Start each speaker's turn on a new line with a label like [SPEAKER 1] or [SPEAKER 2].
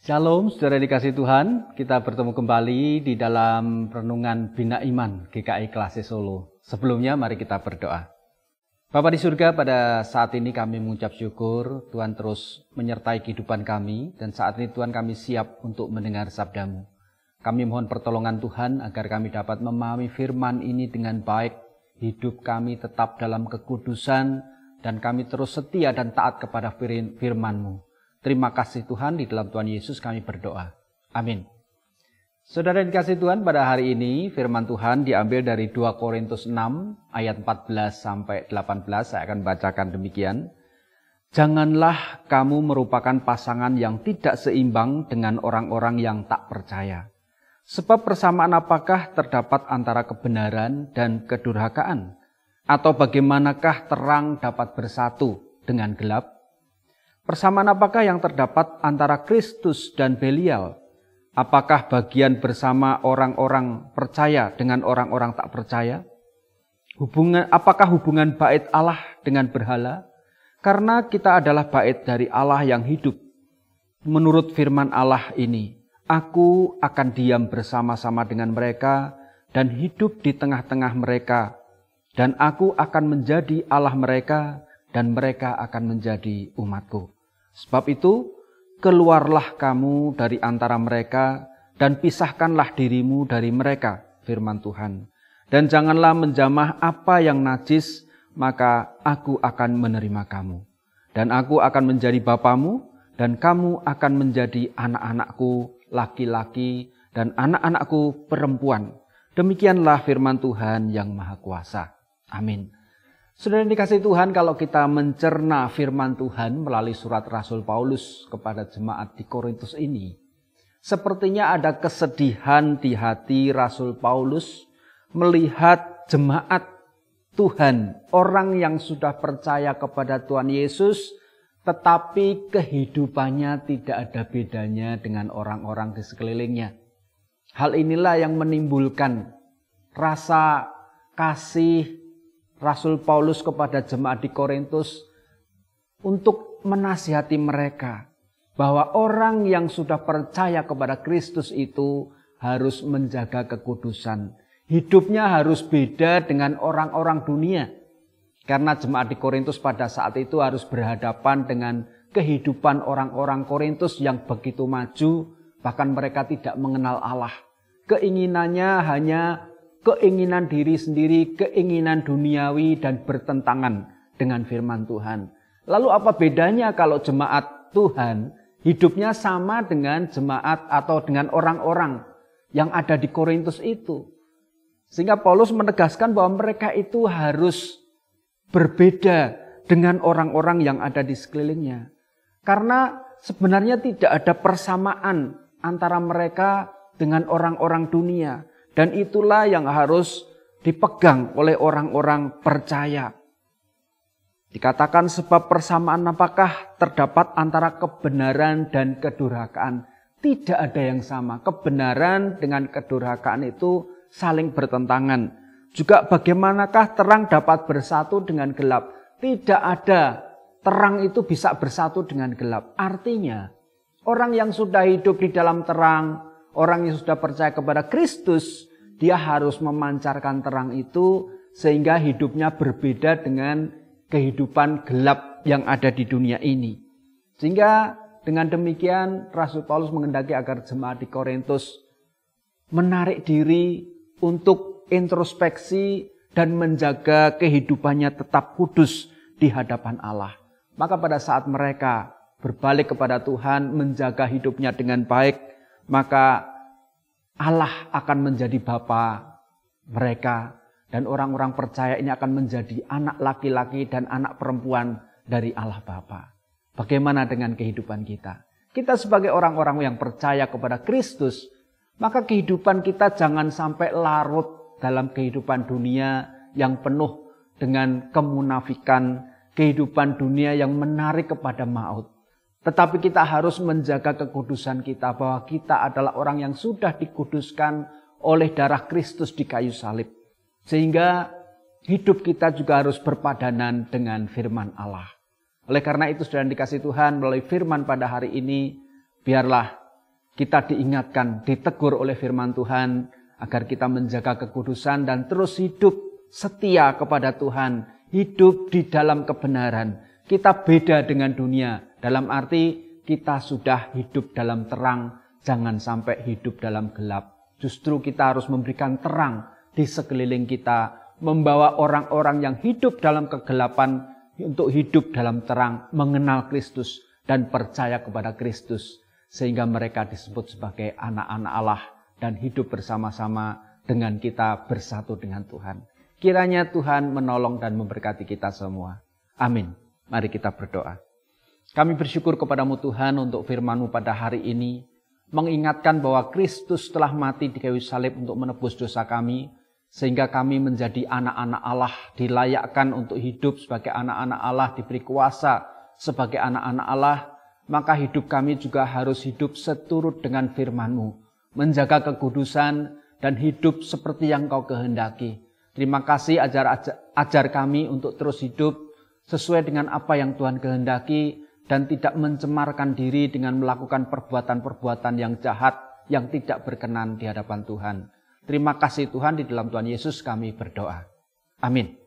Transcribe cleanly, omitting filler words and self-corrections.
[SPEAKER 1] Shalom, saudara dikasih Tuhan. Kita bertemu kembali di dalam renungan Bina Iman GKI Klase Solo. Sebelumnya mari kita berdoa. Bapa di surga, pada saat ini kami mengucap syukur Tuhan terus menyertai kehidupan kami, dan saat ini Tuhan kami siap untuk mendengar sabda-Mu. Kami mohon pertolongan Tuhan agar kami dapat memahami firman ini dengan baik, hidup kami tetap dalam kekudusan, dan kami terus setia dan taat kepada firman-Mu. Terima kasih Tuhan, di dalam Tuhan Yesus kami berdoa. Amin. Saudara dikasih Tuhan, pada hari ini firman Tuhan diambil dari 2 Korintus 6 ayat 14 sampai 18. Saya akan bacakan demikian. Janganlah kamu merupakan pasangan yang tidak seimbang dengan orang-orang yang tak percaya. Sebab persamaan apakah terdapat antara kebenaran dan kedurhakaan? Atau bagaimanakah terang dapat bersatu dengan gelap? Persamaan apakah yang terdapat antara Kristus dan Belial? Apakah bagian bersama orang-orang percaya dengan orang-orang tak percaya? Apakah hubungan bait Allah dengan berhala? Karena kita adalah bait dari Allah yang hidup. Menurut firman Allah ini, aku akan diam bersama-sama dengan mereka dan hidup di tengah-tengah mereka. Dan aku akan menjadi Allah mereka dan mereka akan menjadi umatku. Sebab itu, keluarlah kamu dari antara mereka dan pisahkanlah dirimu dari mereka, firman Tuhan. Dan janganlah menjamah apa yang najis, maka aku akan menerima kamu. Dan aku akan menjadi bapamu, dan kamu akan menjadi anak-anakku laki-laki dan anak-anakku perempuan. Demikianlah firman Tuhan yang Maha Kuasa. Amin. Saudara dikasih Tuhan, kalau kita mencerna firman Tuhan melalui surat Rasul Paulus kepada jemaat di Korintus ini, sepertinya ada kesedihan di hati Rasul Paulus melihat jemaat Tuhan, orang yang sudah percaya kepada Tuhan Yesus, tetapi kehidupannya tidak ada bedanya dengan orang-orang di sekelilingnya. Hal inilah yang menimbulkan rasa kasih Rasul Paulus kepada jemaat di Korintus untuk menasihati mereka bahwa orang yang sudah percaya kepada Kristus itu harus menjaga kekudusan. Hidupnya harus beda dengan orang-orang dunia. Karena jemaat di Korintus pada saat itu harus berhadapan dengan kehidupan orang-orang Korintus yang begitu maju, bahkan mereka tidak mengenal Allah. Keinginannya hanya keinginan diri sendiri, keinginan duniawi dan bertentangan dengan firman Tuhan. Lalu apa bedanya kalau jemaat Tuhan hidupnya sama dengan jemaat atau dengan orang-orang yang ada di Korintus itu? Sehingga Paulus menegaskan bahwa mereka itu harus berbeda dengan orang-orang yang ada di sekelilingnya. Karena sebenarnya tidak ada persamaan antara mereka dengan orang-orang dunia. Dan itulah yang harus dipegang oleh orang-orang percaya. Dikatakan sebab persamaan apakah terdapat antara kebenaran dan kedurhakaan. Tidak ada yang sama. Kebenaran dengan kedurhakaan itu saling bertentangan. Juga bagaimanakah terang dapat bersatu dengan gelap. Tidak ada terang itu bisa bersatu dengan gelap. Artinya orang yang sudah hidup di dalam terang, orang yang sudah percaya kepada Kristus, dia harus memancarkan terang itu sehingga hidupnya berbeda dengan kehidupan gelap yang ada di dunia ini. Sehingga dengan demikian Rasul Paulus menghendaki agar jemaat di Korintus menarik diri untuk introspeksi dan menjaga kehidupannya tetap kudus di hadapan Allah. Maka pada saat mereka berbalik kepada Tuhan, menjaga hidupnya dengan baik, maka Allah akan menjadi bapa mereka dan orang-orang percaya ini akan menjadi anak laki-laki dan anak perempuan dari Allah Bapa. Bagaimana dengan kehidupan kita? Kita sebagai orang-orang yang percaya kepada Kristus, maka kehidupan kita jangan sampai larut dalam kehidupan dunia yang penuh dengan kemunafikan, kehidupan dunia yang menarik kepada maut. Tetapi kita harus menjaga kekudusan kita, bahwa kita adalah orang yang sudah dikuduskan oleh darah Kristus di kayu salib. Sehingga hidup kita juga harus berpadanan dengan firman Allah. Oleh karena itu, saudara dikasih Tuhan, melalui firman pada hari ini, biarlah kita diingatkan, ditegur oleh firman Tuhan agar kita menjaga kekudusan dan terus hidup setia kepada Tuhan, hidup di dalam kebenaran. Kita beda dengan dunia, dalam arti kita sudah hidup dalam terang, jangan sampai hidup dalam gelap. Justru kita harus memberikan terang di sekeliling kita, membawa orang-orang yang hidup dalam kegelapan untuk hidup dalam terang, mengenal Kristus dan percaya kepada Kristus, sehingga mereka disebut sebagai anak-anak Allah dan hidup bersama-sama dengan kita bersatu dengan Tuhan. Kiranya Tuhan menolong dan memberkati kita semua. Amin. Mari kita berdoa. Kami bersyukur kepadamu Tuhan untuk firman-Mu pada hari ini, mengingatkan bahwa Kristus telah mati di kayu salib untuk menebus dosa kami, sehingga kami menjadi anak-anak Allah, dilayakkan untuk hidup sebagai anak-anak Allah, diberi kuasa sebagai anak-anak Allah. Maka hidup kami juga harus hidup seturut dengan firman-Mu, menjaga kekudusan dan hidup seperti yang Kau kehendaki. Terima kasih ajar kami untuk terus hidup sesuai dengan apa yang Tuhan kehendaki dan tidak mencemarkan diri dengan melakukan perbuatan-perbuatan yang jahat yang tidak berkenan di hadapan Tuhan. Terima kasih Tuhan, di dalam Tuhan Yesus kami berdoa. Amin.